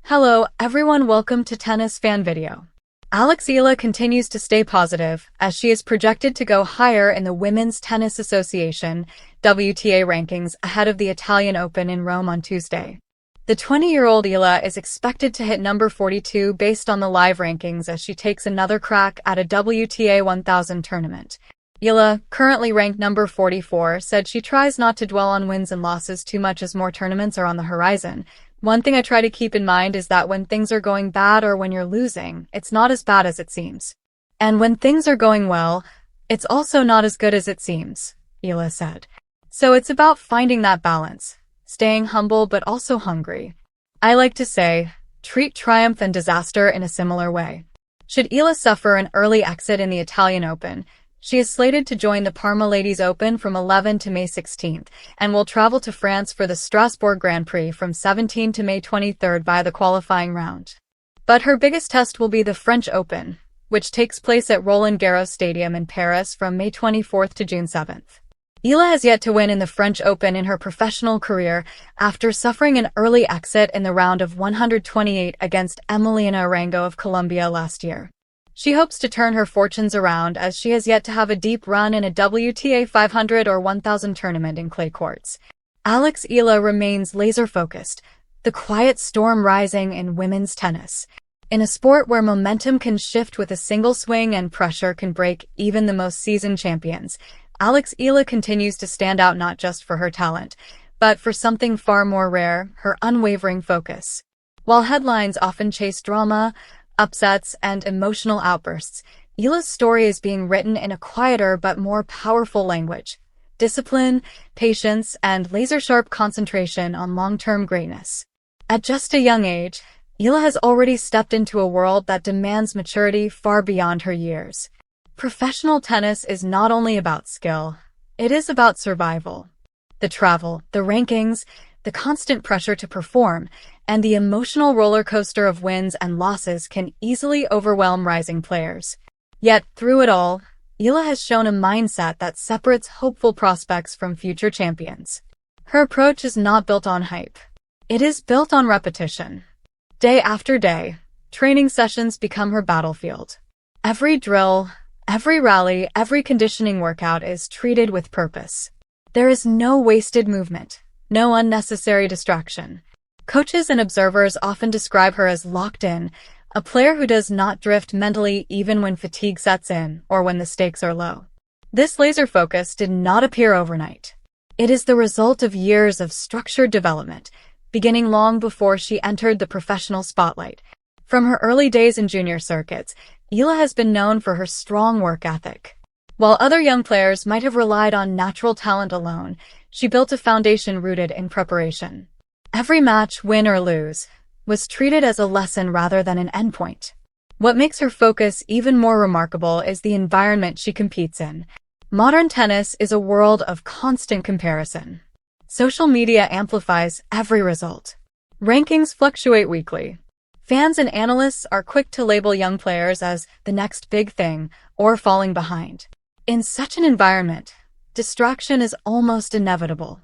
Hello everyone, welcome to Tennis Fan Video. Alex Eala continues to stay positive as she is projected to go higher in the Women's Tennis Association WTA rankings ahead of the Italian Open in Rome on Tuesday. The 20-year-old Eala is expected to hit number 42 based on the live rankings as she takes another crack at a WTA 1000 tournament. Eala, currently ranked number 44, said she tries not to dwell on wins and losses too much as more tournaments are on the horizon. One thing I try to keep in mind is that when things are going bad or when you're losing, it's not as bad as it seems. And when things are going well, it's also not as good as it seems, Eala said. So it's about finding that balance, staying humble but also hungry. I like to say, treat triumph and disaster in a similar way. Should Eala suffer an early exit in the Italian Open, she is slated to join the Parma Ladies Open from 11 to May 16th and will travel to France for the Strasbourg Grand Prix from 17 to May 23rd via the qualifying round. But her biggest test will be the French Open, which takes place at Roland-Garros Stadium in Paris from May 24th to June 7th. Eala has yet to win in the French Open in her professional career after suffering an early exit in the round of 128 against Emiliana Arango of Colombia last year. She hopes to turn her fortunes around as she has yet to have a deep run in a WTA 500 or 1000 tournament in clay courts. Alex Eala remains laser-focused, the quiet storm rising in women's tennis. In a sport where momentum can shift with a single swing and pressure can break even the most seasoned champions, Alex Eala continues to stand out not just for her talent, but for something far more rare, her unwavering focus. While headlines often chase drama, upsets, and emotional outbursts, Eala's story is being written in a quieter but more powerful language. Discipline, patience, and laser-sharp concentration on long-term greatness. At just a young age, Eala has already stepped into a world that demands maturity far beyond her years. Professional tennis is not only about skill, it is about survival. The travel, the rankings, the constant pressure to perform, and the emotional roller coaster of wins and losses can easily overwhelm rising players. Yet, through it all, Eala has shown a mindset that separates hopeful prospects from future champions. Her approach is not built on hype. It is built on repetition. Day after day, training sessions become her battlefield. Every drill, every rally, every conditioning workout is treated with purpose. There is no wasted movement, no unnecessary distraction. Coaches and observers often describe her as locked in, a player who does not drift mentally even when fatigue sets in or when the stakes are low. This laser focus did not appear overnight. It is the result of years of structured development, beginning long before she entered the professional spotlight. From her early days in junior circuits, Eala has been known for her strong work ethic. While other young players might have relied on natural talent alone, she built a foundation rooted in preparation. Every match, win or lose, was treated as a lesson rather than an endpoint. What makes her focus even more remarkable is the environment she competes in. Modern tennis is a world of constant comparison. Social media amplifies every result. Rankings fluctuate weekly. Fans and analysts are quick to label young players as the next big thing or falling behind. In such an environment, distraction is almost inevitable.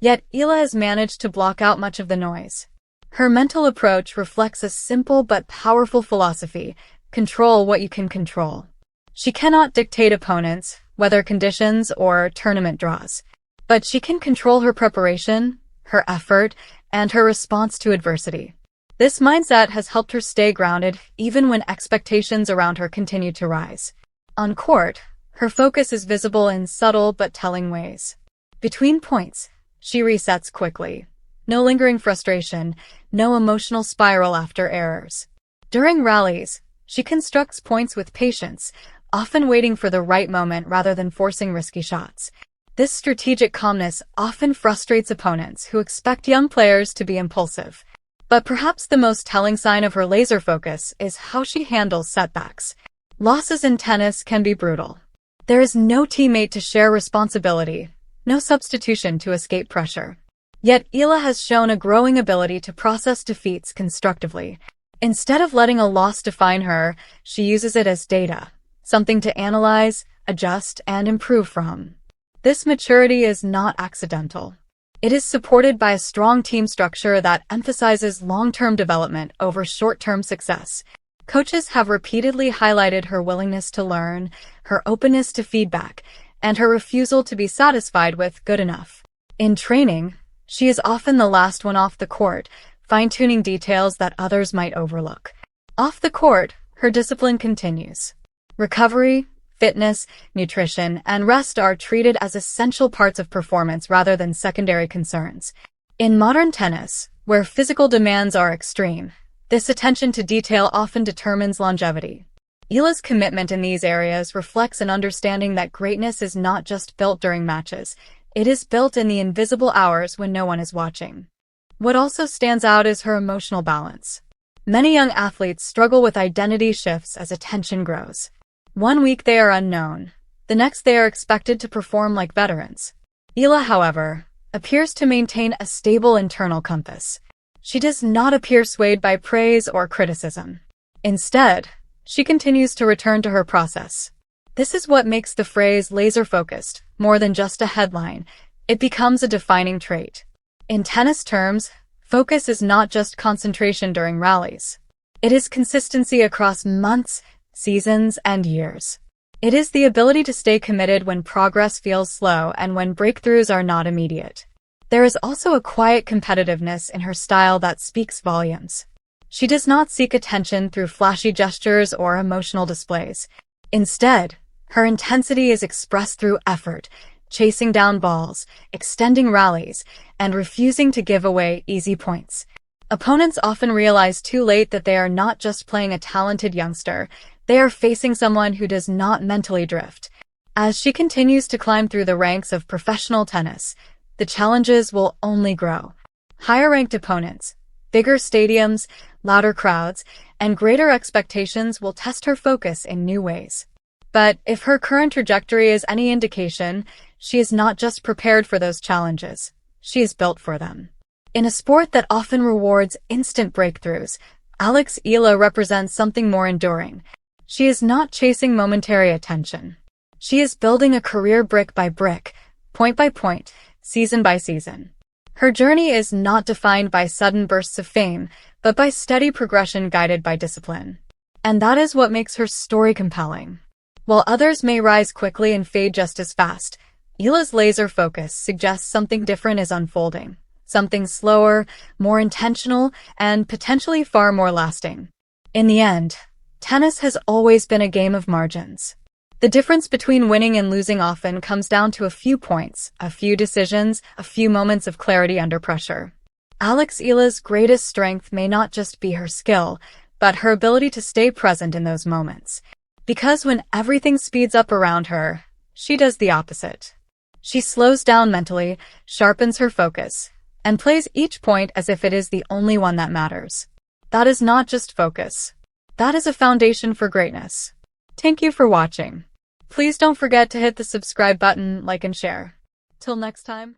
Yet Eala has managed to block out much of the noise. Her mental approach reflects a simple but powerful philosophy: control what you can control. She cannot dictate opponents, weather conditions, or tournament draws. But she can control her preparation, her effort, and her response to adversity. This mindset has helped her stay grounded even when expectations around her continue to rise. On court, her focus is visible in subtle but telling ways. Between points, she resets quickly. No lingering frustration, no emotional spiral after errors. During rallies, she constructs points with patience, often waiting for the right moment rather than forcing risky shots. This strategic calmness often frustrates opponents who expect young players to be impulsive. But perhaps the most telling sign of her laser focus is how she handles setbacks. Losses in tennis can be brutal. There is no teammate to share responsibility, no substitution to escape pressure. Yet Eala has shown a growing ability to process defeats constructively. Instead of letting a loss define her, she uses it as data, something to analyze, adjust, and improve from. This maturity is not accidental. It is supported by a strong team structure that emphasizes long-term development over short-term success. Coaches have repeatedly highlighted her willingness to learn, her openness to feedback, and her refusal to be satisfied with good enough. In training, she is often the last one off the court, fine-tuning details that others might overlook. Off the court, her discipline continues. Recovery, fitness, nutrition, and rest are treated as essential parts of performance rather than secondary concerns. In modern tennis, where physical demands are extreme, this attention to detail often determines longevity. Eala's commitment in these areas reflects an understanding that greatness is not just built during matches, it is built in the invisible hours when no one is watching. What also stands out is her emotional balance. Many young athletes struggle with identity shifts as attention grows. One week they are unknown, the next they are expected to perform like veterans. Eala, however, appears to maintain a stable internal compass. She does not appear swayed by praise or criticism. Instead, she continues to return to her process. This is what makes the phrase laser-focused more than just a headline. It becomes a defining trait. In tennis terms, focus is not just concentration during rallies. It is consistency across months, seasons, and years. It is the ability to stay committed when progress feels slow and when breakthroughs are not immediate. There is also a quiet competitiveness in her style that speaks volumes. She does not seek attention through flashy gestures or emotional displays. Instead, her intensity is expressed through effort, chasing down balls, extending rallies, and refusing to give away easy points. Opponents often realize too late that they are not just playing a talented youngster, they are facing someone who does not mentally drift. As she continues to climb through the ranks of professional tennis, the challenges will only grow. Higher-ranked opponents, bigger stadiums, louder crowds, and greater expectations will test her focus in new ways. But if her current trajectory is any indication, she is not just prepared for those challenges, she is built for them. In a sport that often rewards instant breakthroughs, Alex Eala represents something more enduring. She is not chasing momentary attention. She is building a career brick by brick, point by point, season by season. Her journey is not defined by sudden bursts of fame, but by steady progression guided by discipline. And that is what makes her story compelling. While others may rise quickly and fade just as fast, Eala's laser focus suggests something different is unfolding. Something slower, more intentional, and potentially far more lasting. In the end, tennis has always been a game of margins. The difference between winning and losing often comes down to a few points, a few decisions, a few moments of clarity under pressure. Alex Eala's greatest strength may not just be her skill, but her ability to stay present in those moments. Because when everything speeds up around her, she does the opposite. She slows down mentally, sharpens her focus, and plays each point as if it is the only one that matters. That is not just focus. That is a foundation for greatness. Thank you for watching. Please don't forget to hit the subscribe button, like and share. Till next time.